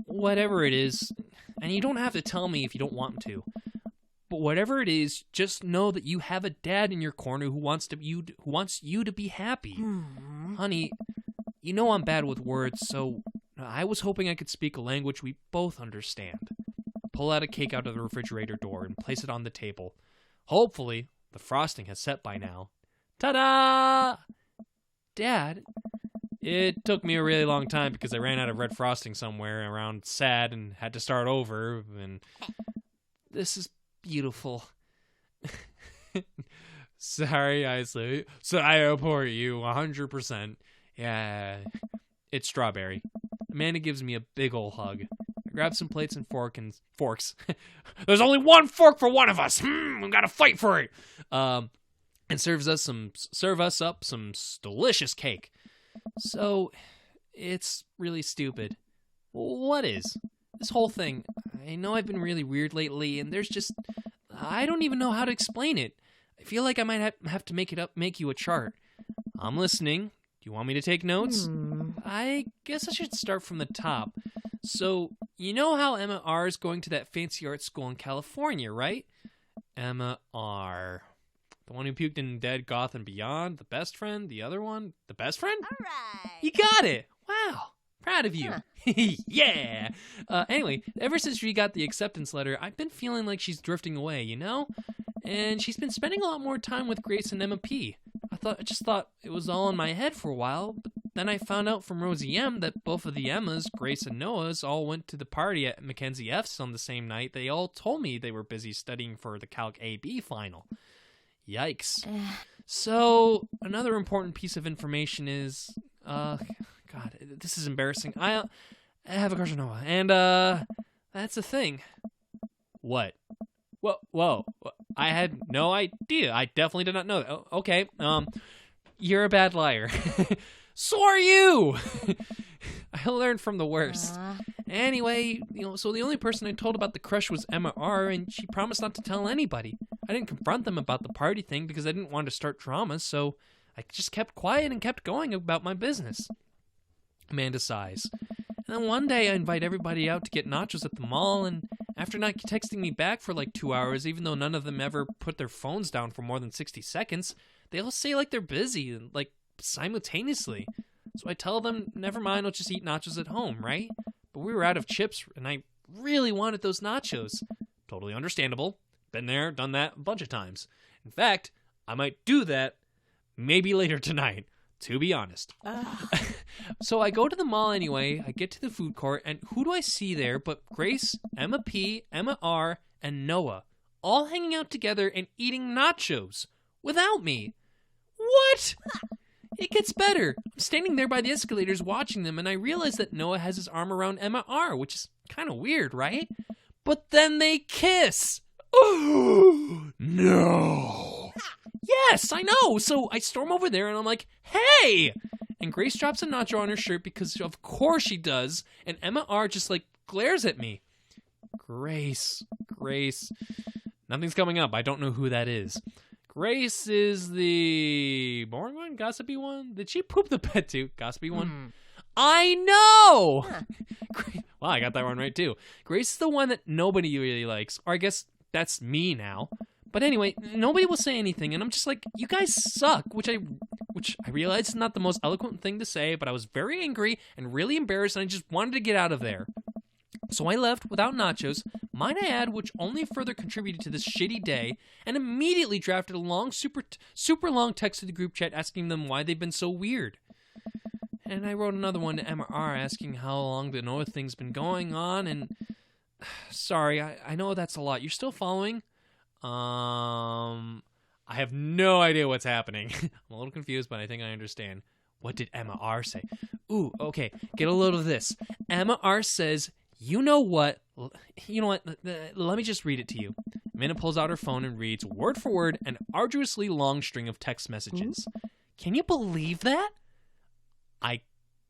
whatever it is, and you don't have to tell me if you don't want to, but whatever it is, just know that you have a dad in your corner who wants you to be happy. Honey, you know I'm bad with words, so I was hoping I could speak a language we both understand. Pull out a cake out of the refrigerator door and place it on the table. Hopefully, the frosting has set by now. Ta-da! Dad, it took me a really long time because I ran out of red frosting somewhere around sad and had to start over, and this is beautiful. Sorry, I say. So I support you 100%. Yeah, it's strawberry. Amanda gives me a big ol' hug. I grab some plates and forks. There's only one fork for one of us. We gotta fight for it. And serve us up some delicious cake. So, it's really stupid. What is? This whole thing. I know I've been really weird lately, and I don't even know how to explain it. I feel like I might have to make you a chart. I'm listening. Do you want me to take notes? I guess I should start from the top. So, you know how Emma R. is going to that fancy art school in California, right? Emma R. The one who puked in Dead, Goth, and Beyond? The best friend? The other one? The best friend? All right. You got it! Wow! Proud of you. Huh. Yeah! Anyway, ever since she got the acceptance letter, I've been feeling like she's drifting away, you know? And she's been spending a lot more time with Grace and Emma P. I just thought it was all in my head for a while, but then I found out from Rosie M that both of the Emmas, Grace and Noah's, all went to the party at Mackenzie F's on the same night. They all told me they were busy studying for the Calc AB final. Yikes. So, another important piece of information is, God, this is embarrassing. I have a crush on Noah, and, that's the thing. What? Whoa. I had no idea. I definitely did not know that. Okay, you're a bad liar. So are you! I learned from the worst. Anyway, so the only person I told about the crush was Emma R, and she promised not to tell anybody. I didn't confront them about the party thing because I didn't want to start drama, so I just kept quiet and kept going about my business. Amanda sighs. And then one day I invite everybody out to get nachos at the mall, and after not texting me back for like 2 hours, even though none of them ever put their phones down for more than 60 seconds, they all say like they're busy, and like simultaneously. So I tell them, never mind, I'll just eat nachos at home, right? But we were out of chips, and I really wanted those nachos. Totally understandable. Been there, done that a bunch of times. In fact, I might do that maybe later tonight, to be honest. So I go to the mall anyway, I get to the food court, and who do I see there but Grace, Emma P, Emma R, and Noah, all hanging out together and eating nachos without me. What? It gets better. I'm standing there by the escalators watching them, and I realize that Noah has his arm around Emma R, which is kind of weird, right? But then they kiss. Oh, no. Yes, I know. So I storm over there, and I'm like, hey! And Grace drops a nacho on her shirt because of course she does, and Emma R just like glares at me. Grace. Nothing's coming up. I don't know who that is. Grace is the boring one? Gossipy one? Did she poop the bed too? Gossipy one? I know! Wow, I got that one right too. Grace is the one that nobody really likes. Or I guess that's me now. But anyway, nobody will say anything, and I'm just like, you guys suck, which I realize is not the most eloquent thing to say, but I was very angry and really embarrassed, and I just wanted to get out of there. So I left without nachos, might I add, which only further contributed to this shitty day, and immediately drafted a long, super long text to the group chat asking them why they've been so weird. And I wrote another one to Emma R asking how long the Noah thing's been going on, and sorry, I know that's a lot. You're still following? I have no idea what's happening. I'm a little confused, but I think I understand. What did Emma R say? Ooh, okay, get a load of this. Emma R says, you know what, let me just read it to you. Amanda pulls out her phone and reads, word for word, an arduously long string of text messages. Can you believe that? I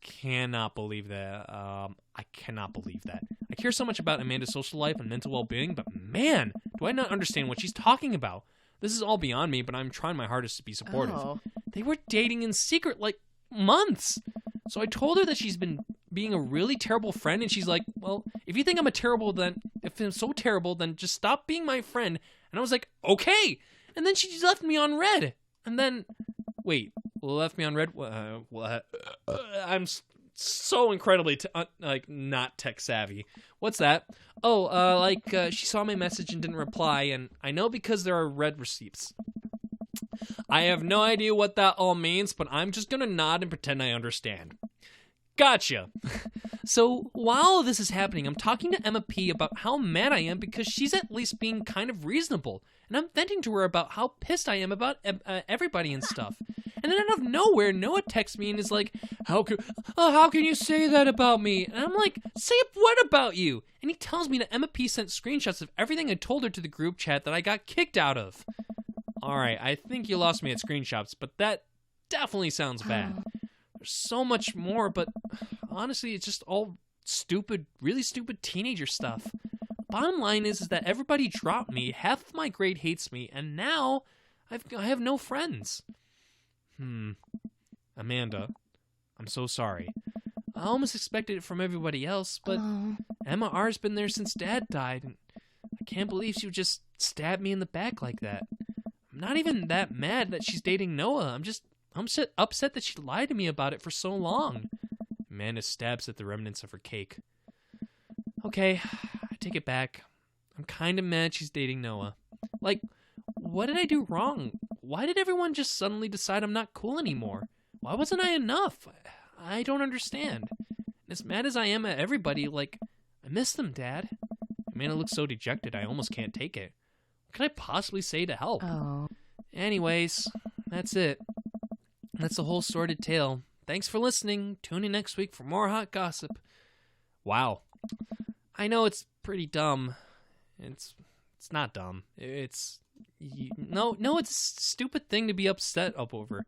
cannot believe that. I cannot believe that. I care so much about Amanda's social life and mental well-being, but man, do I not understand what she's talking about. This is all beyond me, but I'm trying my hardest to be supportive. They were dating in secret like months. So I told her that she's been being a really terrible friend, and she's like, well, if you think if I'm so terrible, then just stop being my friend. And I was like, okay. And then she just left me on red. And then, wait, left me on red? I'm so incredibly not tech savvy. What's that? She saw my message and didn't reply, and I know because there are red receipts. I have no idea what that all means, but I'm just gonna nod and pretend I understand. Gotcha. So while this is happening, I'm talking to Emma P about how mad I am because she's at least being kind of reasonable, and I'm venting to her about how pissed I am about everybody and stuff. And then out of nowhere, Noah texts me and is like, how can you say that about me? And I'm like, say what about you? And he tells me that Emma P sent screenshots of everything I told her to the group chat that I got kicked out of. Alright, I think you lost me at screenshots, but that definitely sounds bad. There's so much more, but honestly, it's just all stupid, really stupid teenager stuff. Bottom line is that everybody dropped me, half of my grade hates me, and now I have no friends. Amanda, I'm so sorry. I almost expected it from everybody else, but Emma R's been there since Dad died, and I can't believe she would just stab me in the back like that. I'm not even that mad that she's dating Noah. I'm upset that she lied to me about it for so long. Amanda stabs at the remnants of her cake. Okay, I take it back. I'm kind of mad she's dating Noah. Like, what did I do wrong? Why did everyone just suddenly decide I'm not cool anymore? Why wasn't I enough? I don't understand. As mad as I am at everybody, like, I miss them, Dad. Amanda looks so dejected, I almost can't take it. What could I possibly say to help? Anyways, that's it. That's the whole sordid tale. Thanks for listening. Tune in next week for more hot gossip. Wow. I know it's pretty dumb. It's not dumb. It's a stupid thing to be upset up over.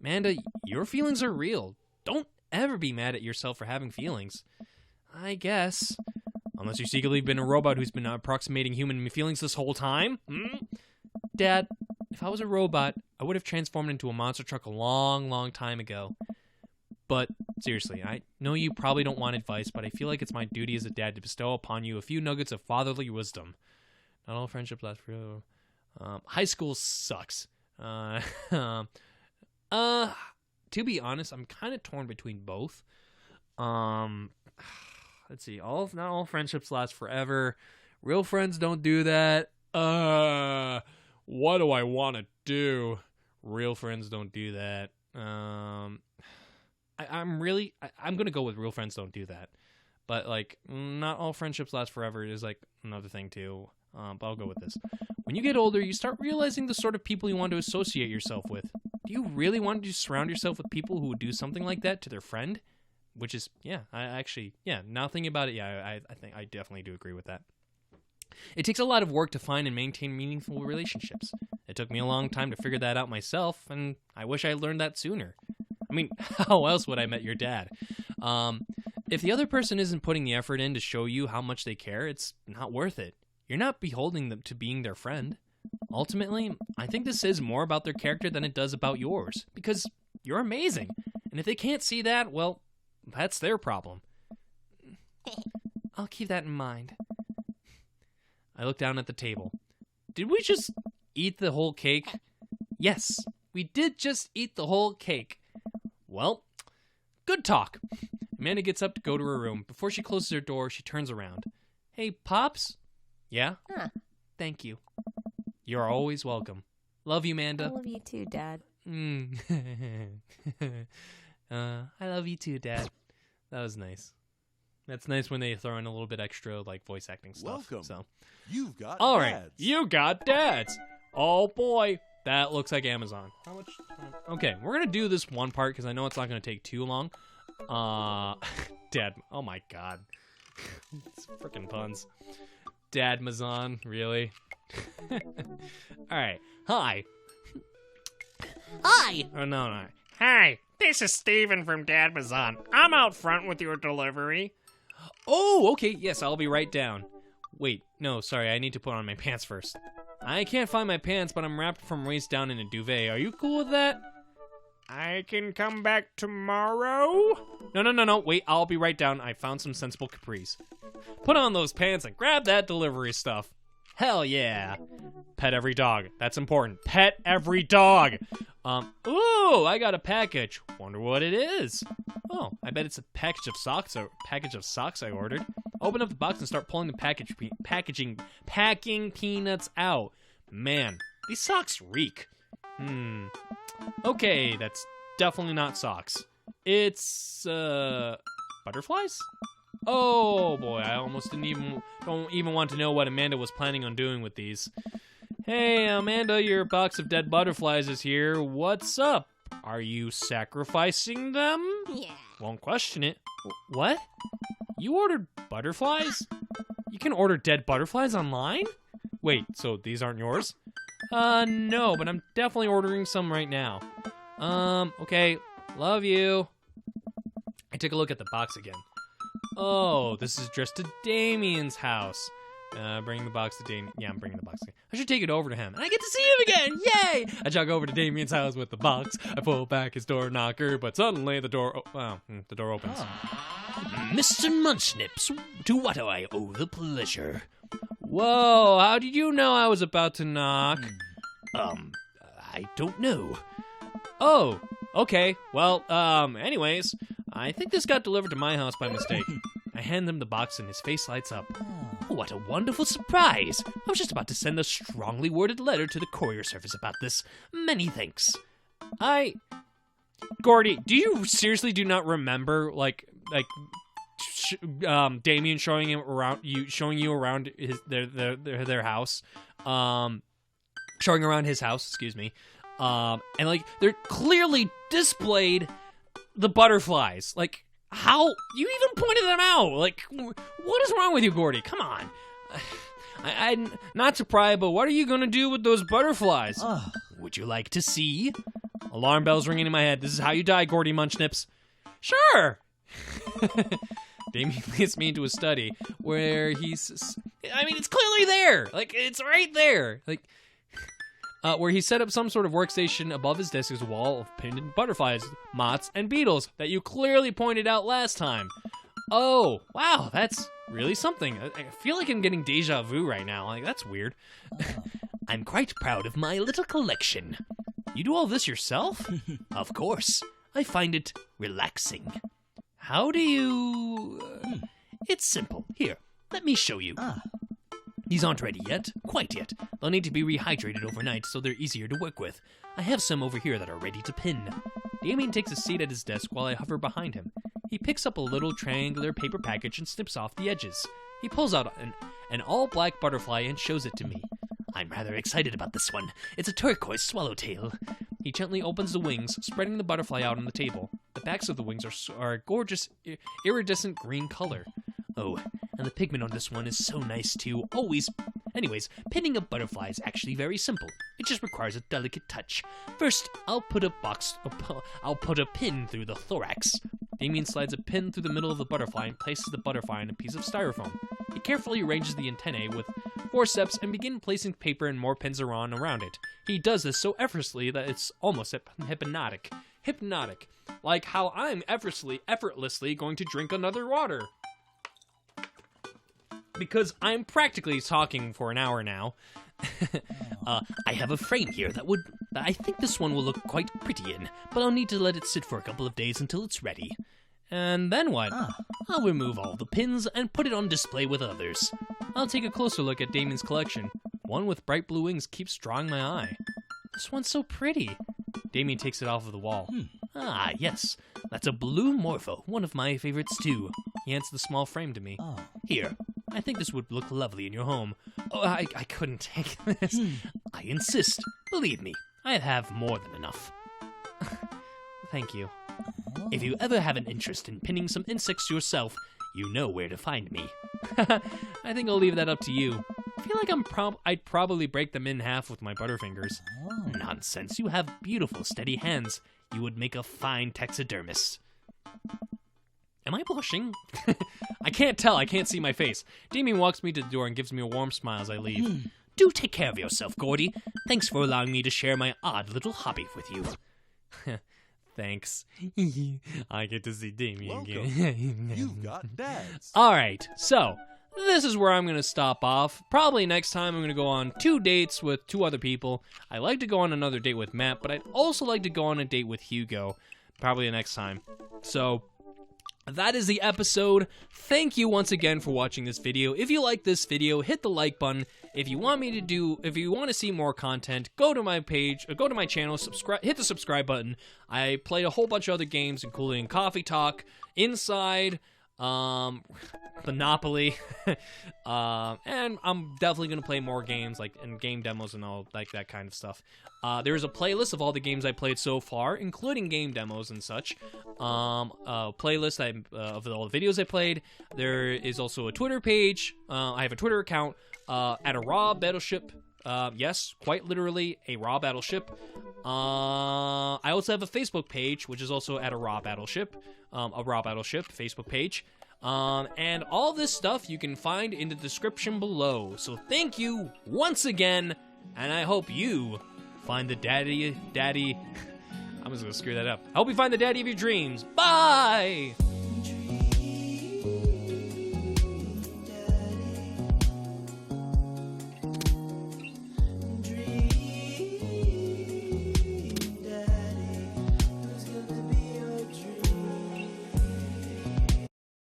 Amanda, your feelings are real. don't ever be mad at yourself for having feelings. I guess. Unless you secretly been a robot who's been approximating human feelings this whole time? Dad, if I was a robot, I would have transformed into a monster truck a long, long time ago. But, seriously, I know you probably don't want advice, but I feel like it's my duty as a dad to bestow upon you a few nuggets of fatherly wisdom. Not all friendships last forever. High school sucks. To be honest, I'm kind of torn between both. Let's see. Not all friendships last forever. Real friends don't do that. What do I want to do? Real friends don't do that. I'm gonna go with real friends don't do that. But like, not all friendships last forever is like another thing too. But I'll go with this. When you get older, you start realizing the sort of people you want to associate yourself with. Do you really want to surround yourself with people who would do something like that to their friend? Which is, now thinking about it, I think I definitely do agree with that. It takes a lot of work to find and maintain meaningful relationships. It took me a long time to figure that out myself, and I wish I learned that sooner. I mean, how else would I met your dad? If the other person isn't putting the effort in to show you how much they care, it's not worth it. You're not beholding them to being their friend. Ultimately, I think this is more about their character than it does about yours, because you're amazing. And if they can't see that, well, that's their problem. I'll keep that in mind. I looked down at the table. Did we just eat the whole cake? Yes, we did just eat the whole cake. Well, good talk. Amanda gets up to go to her room. Before she closes her door, she turns around. Hey, Pops? Yeah? Huh. Thank you. You're always welcome. Love you, Amanda. I love you too, Dad. I love you too, Dad. That was nice. That's nice when they throw in a little bit extra, like, voice acting stuff. Welcome. So, You've got all dads. right, you got dads. Oh boy, that looks like Amazon. How much time? Okay, we're gonna do this one part because I know it's not gonna take too long. Dad. Oh my God, it's freaking puns. Dadmazon, really? All right. Hi. Hi. Oh no. Hi, this is Steven from Dadmazon. I'm out front with your delivery. Oh, okay. Yes, I'll be right down. Wait, no, sorry. I need to put on my pants first. I can't find my pants, but I'm wrapped from waist down in a duvet. Are you cool with that? I can come back tomorrow? No. Wait, I'll be right down. I found some sensible capris. Put on those pants and grab that delivery stuff. Hell yeah. Pet every dog. That's important. Pet every dog. Ooh, I got a package. Wonder what it is. Oh, I bet it's a package of socks I ordered. Open up the box and start pulling the packing peanuts out. Man, these socks reek. Okay, that's definitely not socks. It's butterflies? Oh boy, I almost don't even want to know what Amanda was planning on doing with these. Hey, Amanda, your box of dead butterflies is here. What's up? Are you sacrificing them? Yeah. Won't question it. What? You ordered butterflies? You can order dead butterflies online? Wait, so these aren't yours? No, but I'm definitely ordering some right now. Okay. Love you. I took a look at the box again. Oh, this is just to Damien's house. Bring the box to Damien. Yeah, I'm bringing the box. I should take it over to him, and I get to see him again. Yay! I jog over to Damien's house with the box. I pull back his door knocker, but suddenly the door. The door opens. Mr. Munchnips, to what do I owe the pleasure? Whoa! How did you know I was about to knock? I don't know. Oh, okay. Well, anyways, I think this got delivered to my house by mistake. I hand him the box and his face lights up. What a wonderful surprise. I was just about to send a strongly worded letter to the courier service about this. Many thanks. Gordy, do you seriously do not remember, Damien showing you around their house, showing around his house, excuse me, and they're clearly displayed the butterflies, how you even pointed them out, what is wrong with you, Gordy? Come on. I'm not surprised, but what are you gonna do with those butterflies? Would you like to see? Alarm bells ringing in my head. This is how you die, Gordy Munchnips. Sure. Damien leads me into a study where it's clearly there. Like, it's right there. Like, where he set up some sort of workstation above his desk as a wall of pinned butterflies, moths, and beetles that you clearly pointed out last time. Oh, wow, that's really something. I feel like I'm getting deja vu right now. Like, that's weird. I'm quite proud of my little collection. You do all this yourself? Of course. I find it relaxing. How do you... It's simple. Here, let me show you. These aren't ready yet. Quite yet. They'll need to be rehydrated overnight so they're easier to work with. I have some over here that are ready to pin. Damien takes a seat at his desk while I hover behind him. He picks up a little triangular paper package and snips off the edges. He pulls out an all-black butterfly and shows it to me. I'm rather excited about this one. It's a turquoise swallowtail. He gently opens the wings, spreading the butterfly out on the table. The backs of the wings are a gorgeous, iridescent green color. Oh, and the pigment on this one is so nice too. Anyways, pinning a butterfly is actually very simple. It just requires a delicate touch. First, I'll put a pin through the thorax. Damien slides a pin through the middle of the butterfly and places the butterfly on a piece of styrofoam. He carefully arranges the antennae with forceps and begins placing paper and more pins around it. He does this so effortlessly that it's almost hypnotic. Hypnotic. Like how I'm effortlessly going to drink another water. Because I'm practically talking for an hour now. I have a frame here that I think this one will look quite pretty in, but I'll need to let it sit for a couple of days until it's ready. And then what? I'll remove all the pins and put it on display with others. I'll take a closer look at Damien's collection. One with bright blue wings keeps drawing my eye. This one's so pretty. Damien takes it off of the wall. Ah, yes. That's a blue morpho, one of my favorites too. He hands the small frame to me. Here. I think this would look lovely in your home. Oh, I couldn't take this. I insist. Believe me, I have more than enough. Thank you. If you ever have an interest in pinning some insects yourself, you know where to find me. I think I'll leave that up to you. I feel like I'd probably break them in half with my butterfingers. Nonsense, you have beautiful, steady hands. You would make a fine taxidermist. Am I blushing? I can't tell. I can't see my face. Damien walks me to the door and gives me a warm smile as I leave. Do take care of yourself, Gordy. Thanks for allowing me to share my odd little hobby with you. Thanks. I get to see Damien again. You've got dads. All right, so this is where I'm going to stop off. Probably next time I'm going to go on 2 dates with 2 other people. I like to go on another date with Matt, but I'd also like to go on a date with Hugo. Probably the next time. So that is the episode. Thank you once again for watching this video. If you like this video, hit the like button. If you want to see more content, go to my page, or go to my channel, hit the subscribe button. I play a whole bunch of other games, including Coffee Talk, Inside, Monopoly, and I'm definitely going to play more games, like in game demos and all like that kind of stuff. There's a playlist of all the games I played so far, including game demos and such. A playlist of all the videos I played. There is also a Twitter page. I have a Twitter account at a raw battleship. Yes, quite literally a raw battleship. I also have a Facebook page, which is also at a raw battleship Facebook page. And all this stuff you can find in the description below. So thank you once again, and I hope you find the daddy. I'm just gonna screw that up. I hope you find the daddy of your dreams. Bye!